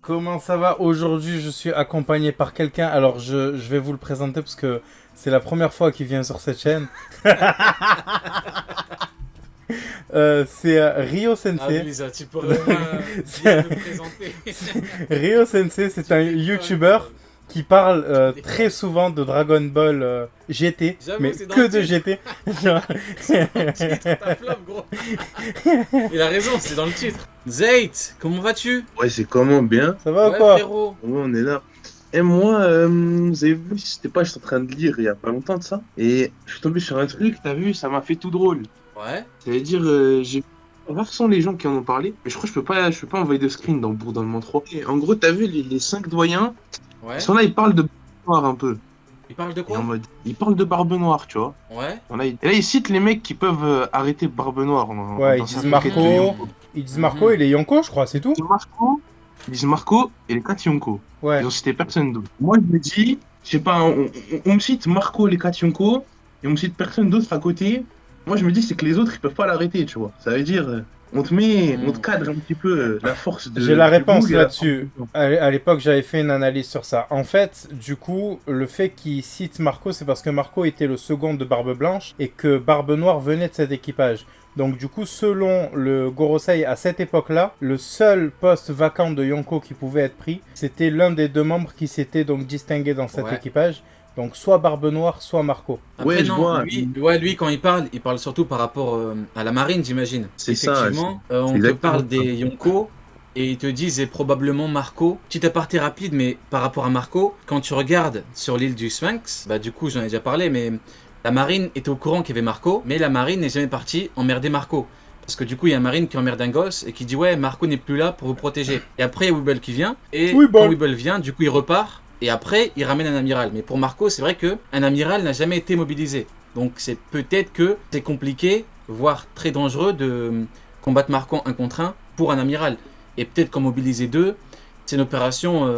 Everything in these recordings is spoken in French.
Comment ça va? Aujourd'hui, je suis accompagné par quelqu'un. Alors, je vais vous le présenter parce que c'est la première fois qu'il vient sur cette chaîne. C'est Rio Ah Sensei. oui, ça, tu pourrais au moins bien te présenter. Rio Sensei, c'est un YouTuber qui parle très souvent de Dragon Ball GT, J'avoue, mais c'est dans que le de titre. GT. Genre- C'est dans le titre, ta flop, gros. Il a raison, c'est dans le titre. Zayt, comment vas-tu? Ouais, c'est comment bien? Ça va ou Ouais, quoi? frérot. Ouais, on est là. Et moi, vous avez vu, c'était pas, j'étais en train de lire il y a pas longtemps de ça. Et je suis tombé sur un truc, t'as vu, ça m'a fait tout drôle. Ouais. C'est-à-dire, j'ai voir sont les gens qui en ont parlé, mais je crois que je peux pas envoyer de screen dans Bourdanlement 3. Et en gros, t'as vu, les cinq doyens, Ouais. ils sont là, ils parlent de Barbe Noire un peu. Il parle de Et en quoi? mode, ils parlent de Barbe Noire, tu vois. Ouais. Et là, ils citent les mecs qui peuvent arrêter Barbe Noire Ouais, dans ils sa disent quête de Marco. Yonko. Ils disent Marco et les Yonko, je crois, c'est tout. Ils disent Marco et les 4 Yonko. Ouais. Ils ont cité personne d'autre. Moi, je me dis, je sais pas, on me cite Marco, les 4 Yonko, et on me cite personne d'autre à côté. Moi, je me dis, c'est que les autres, ils peuvent pas l'arrêter, tu vois. Ça veut dire, on te cadre un petit peu la force de. J'ai la du réponse boule et la là-dessus. force À l'époque, j'avais fait une analyse sur ça. En fait, du coup, le fait qu'il cite Marco, c'est parce que Marco était le second de Barbe Blanche et que Barbe Noire venait de cet équipage. Donc du coup, selon le Gorosei, à cette époque-là, le seul poste vacant de Yonko qui pouvait être pris, c'était l'un des deux membres qui s'était donc distingué dans cet Ouais. équipage. Donc soit Barbe Noire, soit Marco. Après, Ouais, je non, vois. lui, quand il parle surtout par rapport à la marine, j'imagine. C'est ça, Effectivement, on te exactement parle ça. des Yonko et ils te disent et probablement Marco. Petit aparté rapide, mais par rapport à Marco, quand tu regardes sur l'île du Sphinx, bah du coup, j'en ai déjà parlé, mais la marine était au courant qu'il y avait Marco, mais la marine n'est jamais partie emmerder Marco. Parce que du coup, il y a un marine qui emmerde un gosse et qui dit ouais, Marco n'est plus là pour vous protéger. Et après, il y a Weeble qui vient, et Weeble. quand Weeble vient, du coup, il repart. Et après, il ramène un amiral. Mais pour Marco, c'est vrai qu'un amiral n'a jamais été mobilisé. Donc c'est peut-être que c'est compliqué, voire très dangereux de combattre Marco un contre un pour un amiral. Et peut-être qu'en mobiliser deux, c'est une opération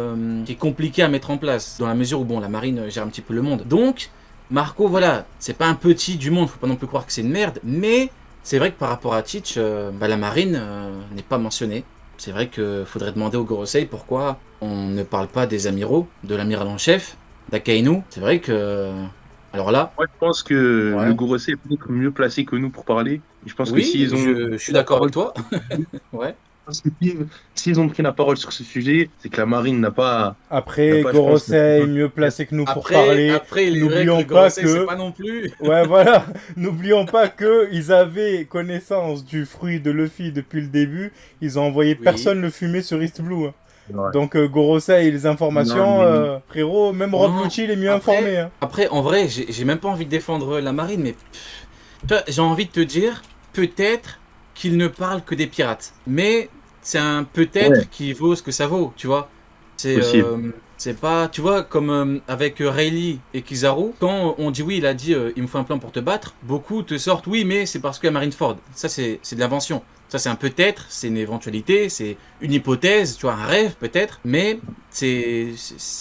qui est compliquée à mettre en place. Dans la mesure où bon, la marine gère un petit peu le monde. Donc, Marco, voilà, c'est pas un petit du monde, faut pas non plus croire que c'est une merde. Mais c'est vrai que par rapport à Teach, la marine n'est pas mentionnée. C'est vrai qu'il faudrait demander au Gorosei pourquoi on ne parle pas des amiraux, de l'amiral en chef, d'Akainu. C'est vrai que. Alors là, Moi, je pense que ouais. le Gorosei est peut-être mieux placé que nous pour parler. Et je pense que Oui, s'ils ont je suis d'accord avec toi. Ouais. Parce que s'ils ont pris la parole sur ce sujet, c'est que la marine n'a Après, pas, je pense, Gorosei est mieux placé que nous pour Après, parler. il est vrai que N'oublions le pas Gorosei, c'est que... pas non plus. Ouais, voilà. N'oublions pas que ils avaient connaissance du fruit de Luffy depuis le début. Ils ont envoyé Oui. personne le fumer sur East Blue. Hein. Ouais. Donc Gorosei et les informations, Non, mais- frérot, même Rob Non, Lucci il est mieux après- informé. Hein. Après, en vrai, j'ai même pas envie de défendre la marine, mais tu vois, j'ai envie de te dire, peut-être qu'il ne parle que des pirates. Mais c'est un peut-être Ouais. qui vaut ce que ça vaut, tu vois. Possible. C'est pas, tu vois, comme avec Rayleigh et Kizaru, quand on dit oui, il a dit il me faut un plan pour te battre, beaucoup te sortent oui, mais c'est parce qu'il y a Marineford. Ça, c'est de l'invention. Ça, c'est un peut-être, c'est une éventualité, c'est une hypothèse, tu vois, un rêve peut-être, mais c'est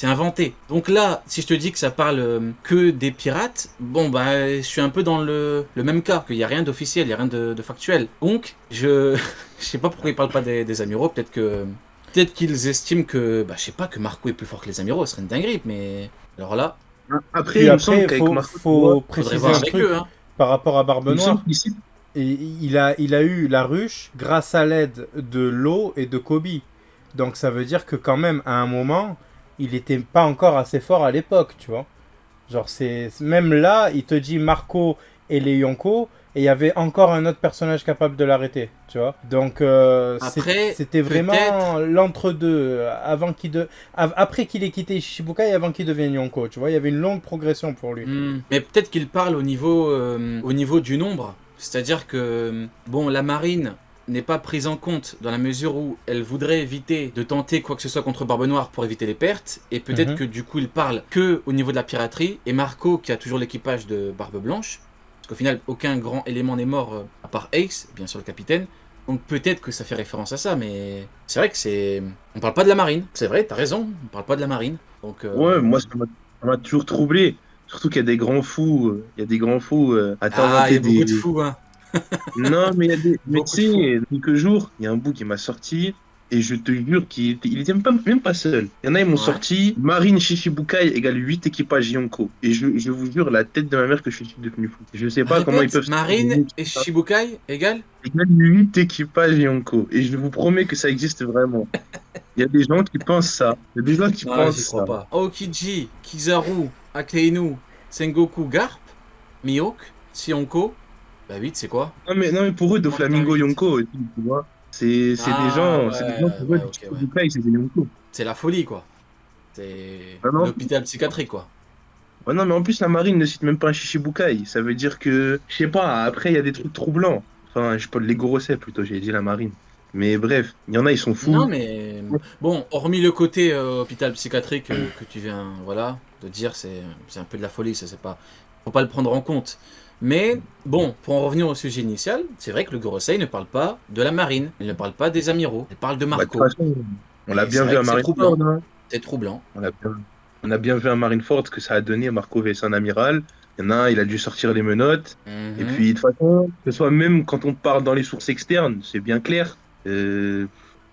inventé. Donc là, si je te dis que ça parle que des pirates, bon, bah, je suis un peu dans le même cas, qu'il n'y a rien d'officiel, il n'y a rien de factuel. Donc, je sais pas pourquoi ils parlent pas des amiraux, peut-être qu'ils estiment que, bah, je sais pas, que Marco est plus fort que les amiraux, ce serait une dinguerie, mais alors là, Après, Puis il me après, semble qu'avec faut Marco, tu faut vois, faudrait préciser voir un avec truc eux, hein. par rapport à Barbe il me Noire. semble qu'ici, Et il a eu la ruche grâce à l'aide de Law et de Kobe. Donc ça veut dire que quand même, à un moment, il était pas encore assez fort à l'époque, tu vois. Genre, même là, il te dit Marco et les Yonko, et il y avait encore un autre personnage capable de l'arrêter, tu vois. Donc, Après, c'était vraiment peut-être- l'entre-deux, après qu'il ait quitté Shichibukai et avant qu'il devienne Yonko, tu vois. Il y avait une longue progression pour lui. Mais peut-être qu'il parle au niveau du nombre. C'est-à-dire que, bon, la marine n'est pas prise en compte dans la mesure où elle voudrait éviter de tenter quoi que ce soit contre Barbe Noire pour éviter les pertes. Et peut-être Mhm. que du coup, il parle que au niveau de la piraterie. Et Marco, qui a toujours l'équipage de Barbe Blanche, parce qu'au final, aucun grand élément n'est mort à part Ace, bien sûr le capitaine. Donc peut-être que ça fait référence à ça, mais c'est vrai que c'est... On parle pas de la marine. C'est vrai, t'as raison, on parle pas de la marine. Donc, ouais, moi, ça m'a toujours troublé. Surtout qu'il y a des grands fous, à il y t'inventer a beaucoup de des. fous, hein. Non, mais il y a des. Mais Beaucoup tu de sais, fous. il y a quelques jours, il y a un bout qui m'a sorti. Et je te jure qu'il était même pas seul. Il y en a, ils m'ont Ouais. sorti Marine Shishibukai égale 8 équipages Yonko. Et je vous jure, la tête de ma mère que je suis devenu fou. Je sais pas comment ils Répète, peuvent. Marine et Shichibukai égale. Égale 8 équipages Yonko. Et je vous promets que ça existe vraiment. Il y a des gens qui pensent ça. Il y a des gens qui Non, pensent j'y ça. crois pas. Aokiji, Kizaru, Akainu, Sengoku, Garp, Mihawk, Sionko. Bah 8 c'est quoi? Non, mais pour eux, de Comment t'as Flamingo 8? Yonko aussi, tu vois. Ah C'est des gens ouais, pour eux, ouais, du ok, ouais. Shichibukai, c'est des Yonko. C'est la folie quoi. C'est Ah non? l'hôpital psychiatrique quoi. Ouais, non, mais en plus, la marine ne cite même pas un Shishibukai. Ça veut dire que, je sais pas, après, il y a des trucs troublants. Enfin, je parle les Gorosei plutôt, j'ai dit la marine. Mais bref, il y en a, ils sont Non fous. mais bon, hormis le côté hôpital psychiatrique que tu viens voilà de dire, c'est un peu de la folie, ça c'est pas, faut pas le prendre en compte. Mais bon, pour en revenir au sujet initial, c'est vrai que le Gorosei ne parle pas de la marine, il ne parle pas des amiraux, il parle de Bah, de toute Marco. façon, on l'a Et c'est bien vu vrai à que c'est Marineford, troublant, hein. c'est troublant. On a bien vu à Marineford ce que ça a donné Marco vs un amiral. Il y en a un, il a dû sortir les menottes. Et Mhm. puis, de toute façon, que ce soit même quand on parle dans les sources externes, c'est bien clair.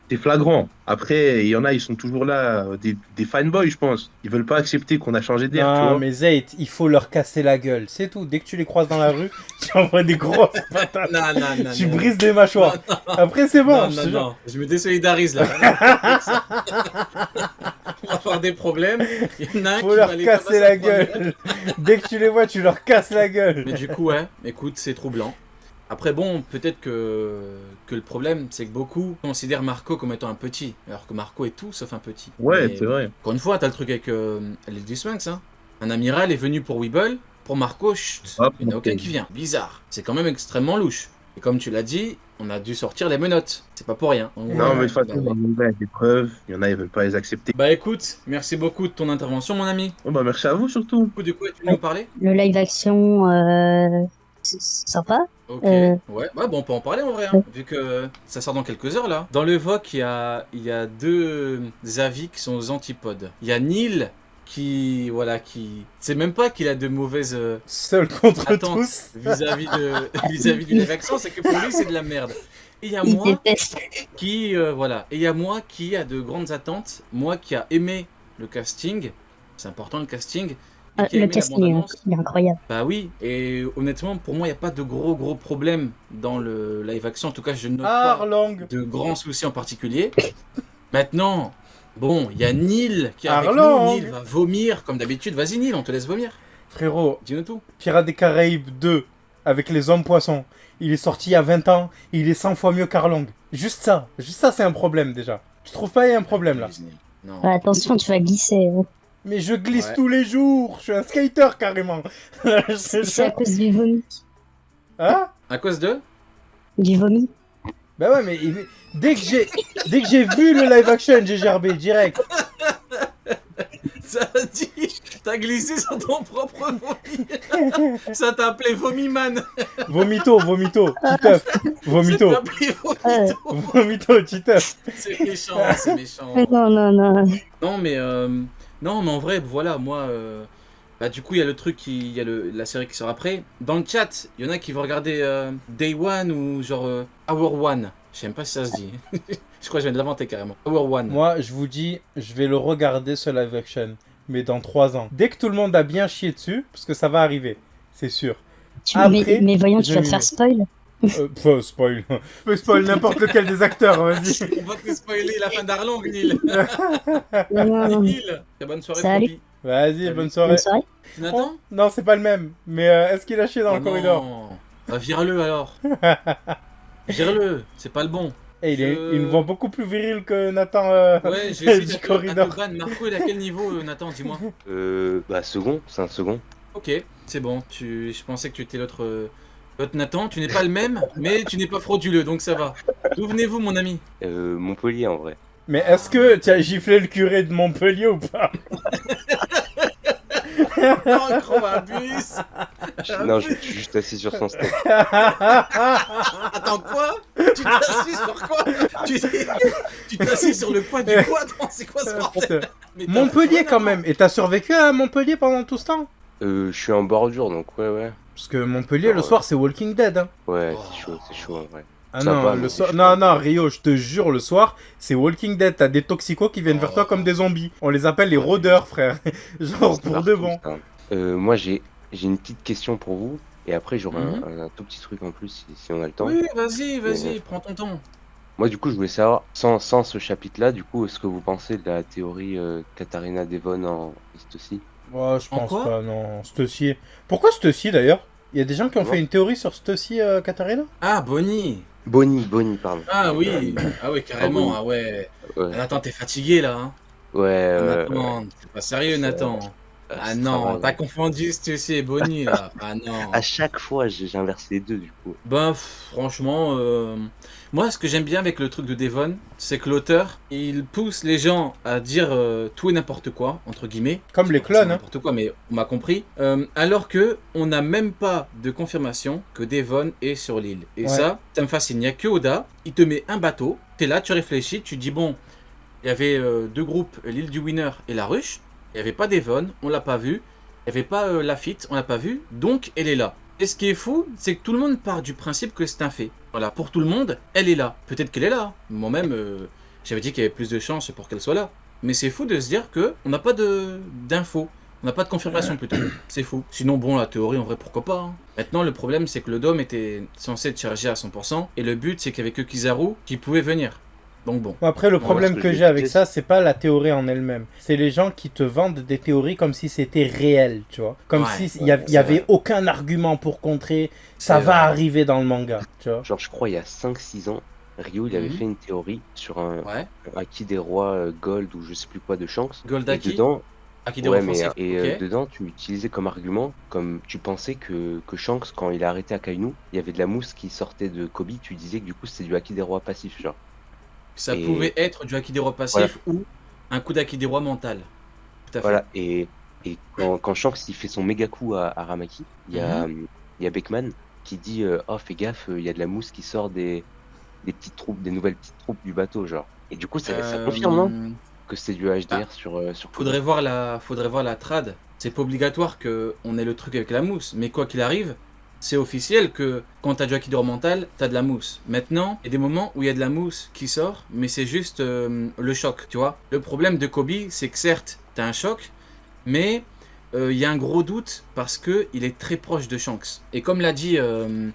C'est flagrant. Après, il y en a, ils sont toujours là, des fanboys, je pense. Ils veulent pas accepter qu'on a changé d'air, tu Non, vois. mais Zayt, il faut leur casser la gueule. C'est tout. Dès que tu les croises dans la rue, tu envoies des grosses patates. Non, non, non, Tu non. brises des mâchoires. Après, c'est bon. Non, je te non, jure. non, je me désolidarise là. On va avoir des problèmes. Il y en a un Faut qui leur va les casser tabasser la à 3 mètres. gueule. Dès que tu les vois, tu leur casses la gueule. Mais du coup, ouais, écoute, c'est troublant. Après, bon, peut-être que le problème, c'est que beaucoup considèrent Marco comme étant un petit, alors que Marco est tout sauf un petit. Ouais, Mais c'est vrai. encore une fois, t'as le truc avec les Sphinx, hein. Un amiral est venu pour Weeble, pour Marco, chut, Hop, il n'y en a aucun qui vient. Bizarre. C'est quand même extrêmement louche. Et comme tu l'as dit, on a dû sortir les menottes. C'est pas pour rien. Donc, Non, voilà. mais de toute façon, Bah, oui. il y a des preuves. Il y en a, ils veulent pas les accepter. Bah écoute, merci beaucoup de ton intervention, mon ami. Oh, bah, merci à vous surtout. De quoi tu veux nous parler? Le live action, c'est sympa. Ok, Euh. ouais, bah bon, on peut en parler en vrai, hein, vu que ça sort dans quelques heures là. Dans le VOC, il y a deux avis qui sont aux antipodes. Il y a Neil qui, voilà, qui. C'est même pas qu'il a de mauvaises Seul contre attentes tous. vis-à-vis du live action, c'est que pour lui c'est de la merde. Et il y a Il moi déteste. qui, voilà, et il y a moi qui a de grandes attentes, moi qui a aimé le casting, c'est important le casting. Et qui a Le aimé la casting bande-annonce. il est incroyable. Bah oui, et honnêtement, pour moi, il n'y a pas de gros problèmes dans le live action. En tout cas, je ne note pas Arlang. de grands soucis en particulier. Maintenant, bon, il y a Neil qui est avec Arlang. nous. Neil va vomir, comme d'habitude. Vas-y, Neil, on te laisse vomir. Frérot, Dis-nous tout. Pirates des Caraïbes 2 avec les hommes poissons. Il est sorti il y a 20 ans. Il est 100 fois mieux qu'Arlang. Juste ça, c'est un problème déjà. Tu trouves pas il y a un problème là? Neil. Non. Ouais, attention, tu vas glisser. Mais je glisse Ouais. tous les jours. Je suis un skater carrément. C'est à cause du vomi. Hein? À cause de Du vomi. Bah ouais, mais dès que j'ai vu le live action, j'ai gerbé direct. Ça dit, t'as glissé sur ton propre vomi. Ça t'a appelé Vomiman. Vomito, Titeuf. Vomito, Ça t'a appelé Vomito. Vomito, Titeuf. C'est méchant, c'est méchant. Non, non, non. Non, mais en vrai, voilà, moi, bah, du coup, il y a le truc, il y a la série qui sort après. Dans le chat, il y en a qui vont regarder Day One ou genre Hour One. Je sais même pas si ça se dit. Je crois que je viens de l'inventer carrément. Hour One. Moi, je vous dis, je vais le regarder ce live action, mais dans 3 ans. Dès que tout le monde a bien chié dessus, parce que ça va arriver, c'est sûr. Après, Mais voyons, je tu vas te m'y faire mets. spoil. Spoil. Je peux spoil n'importe lequel des acteurs, vas-y. On va te spoiler la fin d'Arlong, Neil. Non, non, non. Neil. Très bonne soirée, Salut. Floppy. Vas-y, bonne soirée. Bonne soirée. Nathan Non, c'est pas le même. Mais est-ce qu'il a chié dans Oh le corridor? non. Bah, vire-le alors. Vire-le, c'est pas le bon. Et il est une voix beaucoup plus virile que Nathan. Ouais, j'ai essayé du de corridor. ban. Marco, il est à quel niveau, Nathan, dis-moi. Bah second, c'est un second. Ok, c'est bon. Je pensais que tu étais l'autre Nathan. Tu n'es pas le même, mais tu n'es pas frauduleux, donc ça va. D'où venez-vous, mon ami? Montpellier en vrai. Mais est-ce que tu as giflé le curé de Montpellier ou pas? Oh, gros abus. Non, je suis juste assis sur son steak. Attends, quoi? Tu t'es assis sur quoi? Tu t'es assis sur le poids du quoi? Attends, c'est quoi ce bordel? Mais t'as- Montpellier quand même. Et t'as survécu à Montpellier pendant tout ce temps? Je suis en bordure donc ouais. Parce que Montpellier, le soir, c'est Walking Dead. Hein. Ouais, Oh. c'est chaud en vrai. Ah Ça non, va, le mais soir. je- Non, non, Rio, je te jure, le soir, c'est Walking Dead. T'as des toxicos qui viennent vers toi comme des zombies. On les appelle les rôdeurs, frère. Genre, C'est pour de partout, bon. ça. Moi, j'ai une petite question pour vous. Et après, j'aurai Mhm. un tout petit truc en plus si on a le temps. Oui, vas-y, Mais- prends ton temps. Moi, du coup, je voulais savoir, sans ce chapitre-là, du coup, ce que vous pensez de la théorie Katharina Devon en Stussy. Ouais, je En pense quoi pas, non. Stussy. Pourquoi Stussy d'ailleurs? Il y a des gens qui ont Comment fait une théorie sur Stussy, Katharina? Ah, Bonnie. Bonnie, pardon. Ah oui, ah oui, carrément, Bonnie. ah ouais. Ouais, Nathan, t'es fatigué là, hein? ouais, Ah, ouais, Nathan, c'est pas sérieux, C'est- Nathan. Ah ce non, travail, t'as ouais. confondu Stussy et Bonnie là. Ah non. À chaque fois, j'ai inversé les deux, du coup. Ben, franchement, moi, ce que j'aime bien avec le truc de Devon, c'est que l'auteur, il pousse les gens à dire tout et n'importe quoi, entre guillemets. Comme C'est les pas forcément clones, hein. n'importe quoi, mais on m'a compris. Alors que on n'a même pas de confirmation que Devon est sur l'île. Et Ouais. ça me fascine. Il n'y a que Oda, il te met un bateau, t'es là, tu réfléchis, tu dis bon, il y avait deux groupes, l'île du Winner et la ruche. Il n'y avait pas Devon, on l'a pas vu. Il n'y avait pas Lafitte, on l'a pas vu. Donc elle est là. Et ce qui est fou, c'est que tout le monde part du principe que c'est un fait. Voilà, pour tout le monde, elle est là. Peut-être qu'elle est là. Moi-même, j'avais dit qu'il y avait plus de chances pour qu'elle soit là. Mais c'est fou de se dire que on n'a pas d'infos. On n'a pas de confirmation plutôt. C'est fou. Sinon, bon, la théorie, en vrai, pourquoi pas. Hein. Maintenant, le problème, c'est que le dôme était censé être chargé à 100%. Et le but, c'est qu'il n'y avait que Kizaru qui pouvait venir. Donc bon. Bon, après, le Moi, problème ce que que je j'ai avec disais, ça, c'est pas la théorie en elle-même. C'est les gens qui te vendent des théories comme si c'était réel, tu vois. Comme Ouais, si il y c'est avait vrai. aucun argument pour contrer. Ça C'est va vrai. arriver dans le manga, tu vois. Genre, je crois, il y a 5-6 ans, Ryo, il avait Mhm. fait une théorie sur un Ouais. acquis des rois Gold ou je sais plus quoi de Shanks. Et Goldaki. dedans, Akidero ouais, mais offensif. Ok. dedans, tu utilisais comme argument, comme tu pensais que Shanks, quand il a arrêté Akainu, il y avait de la mousse qui sortait de Kobe, tu disais que du coup, c'était du acquis des rois passif, genre. Ça Et- pouvait être du Akidero passif ou un coup d'Akidero mental. Tout à fait. Voilà, et quand Shanks il fait son méga coup à Aramaki, il y a Beckman qui dit oh fais gaffe, il y a de la mousse qui sort des petites troupes, des nouvelles petites troupes du bateau, genre. Et du coup ça confirme, non? Que c'est du HDR sur Faudrait voir la trad. C'est pas obligatoire que on ait le truc avec la mousse, mais quoi qu'il arrive, c'est officiel que quand t'as du Akidero mental, t'as de la mousse. Maintenant, il y a des moments où il y a de la mousse qui sort, mais c'est juste le choc, tu vois. Le problème de Kobe, c'est que certes, t'as un choc, mais il y a un gros doute parce que il est très proche de Shanks. Et comme l'a dit,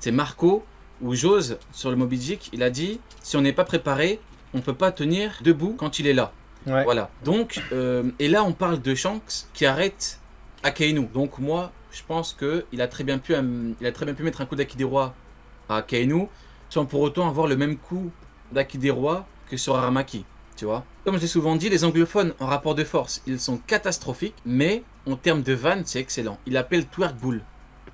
c'est Marco ou Jose sur le Moby Dick, il a dit si on n'est pas préparé, on peut pas tenir debout quand il est là. Ouais. Voilà. Donc, et là on parle de Shanks qui arrête Akainu. Donc moi, je pense que il a très bien pu mettre un coup d'Akidero à Akainu sans pour autant avoir le même coup d'Akidero que sur Aramaki. Tu vois. Comme je l'ai souvent dit, les anglophones en rapport de force, ils sont catastrophiques, mais en termes de vanne, c'est excellent. Il appelle Twerk Bull.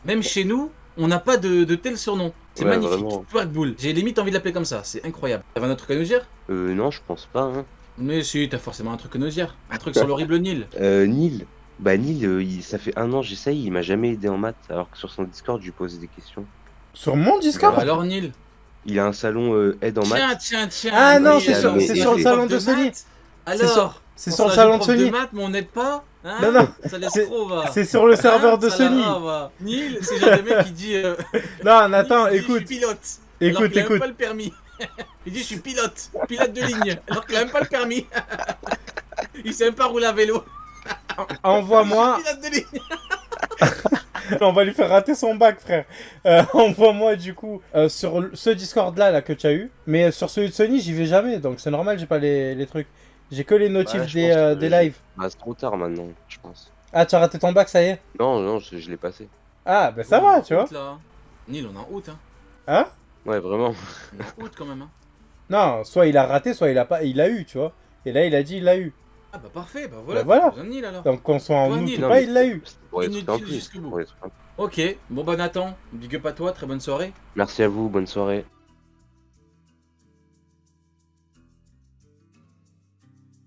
Même chez nous, on n'a pas de tel surnom. C'est Ouais, magnifique. vraiment. Twerk Bull. J'ai limite envie de l'appeler comme ça. C'est incroyable. T'avais un autre truc à nous dire? Non, je pense pas, hein. Mais si, t'as forcément un truc à nous dire. Un truc sur l'horrible Nil. Neil, bah Neil, ça fait 1 an j'essaye, il m'a jamais aidé en maths, alors que sur son Discord, je lui posais des questions. Sur mon Discord? Bah alors Nil. Il a un salon aide en maths. Tiens. Ah non, oui, c'est alors, c'est il sur est le salon prof de Sony. maths. Alors, C'est on sur le sera salon de prof Sony. maths, mais on n'aide pas. Hein Non, Ça laisse c'est- trop, va. C'est sur le serveur Hein, de ça la Sony. rend, va. Nil, c'est le genre de mec qui dit. Non, Nathan, Nil, il dit, écoute. Je suis pilote. Alors Écoute, qu'il a même écoute. pas le permis. Il dit je suis pilote de ligne. Alors qu'il a même pas le permis. Il sait même pas rouler à vélo. Envoie-moi. Je suis pilote de ligne. On va lui faire rater son bac, frère. Envoie-moi du coup sur ce Discord-là là, que tu as eu. Mais sur celui de Sony, j'y vais jamais. Donc c'est normal, j'ai pas les trucs. J'ai que les notifs Bah, je pense que des lives. Bah, c'est trop tard maintenant, je pense. Ah, tu as raté ton bac, ça y est? Non, je l'ai passé. Ah, ben ça va, tu vois. Août, là. Nil, on est en août. Hein. Hein? Ouais, vraiment. On est en août quand même. Hein. Non, soit il a raté, soit il a pas, il a eu, tu vois. Et là, il a dit, il l'a eu. Ah bah parfait, bah voilà. Bah voilà. t'as besoin de Nil alors. Donc qu'on soit en Ouais, août Nil. ou Non, pas, mais il l'a eu. C'était pour les trucs en Inutile plus. jusqu'au bout. Pour les trucs en plus. Ok, bon bah Nathan, big up à toi, très bonne soirée. Merci à vous, bonne soirée.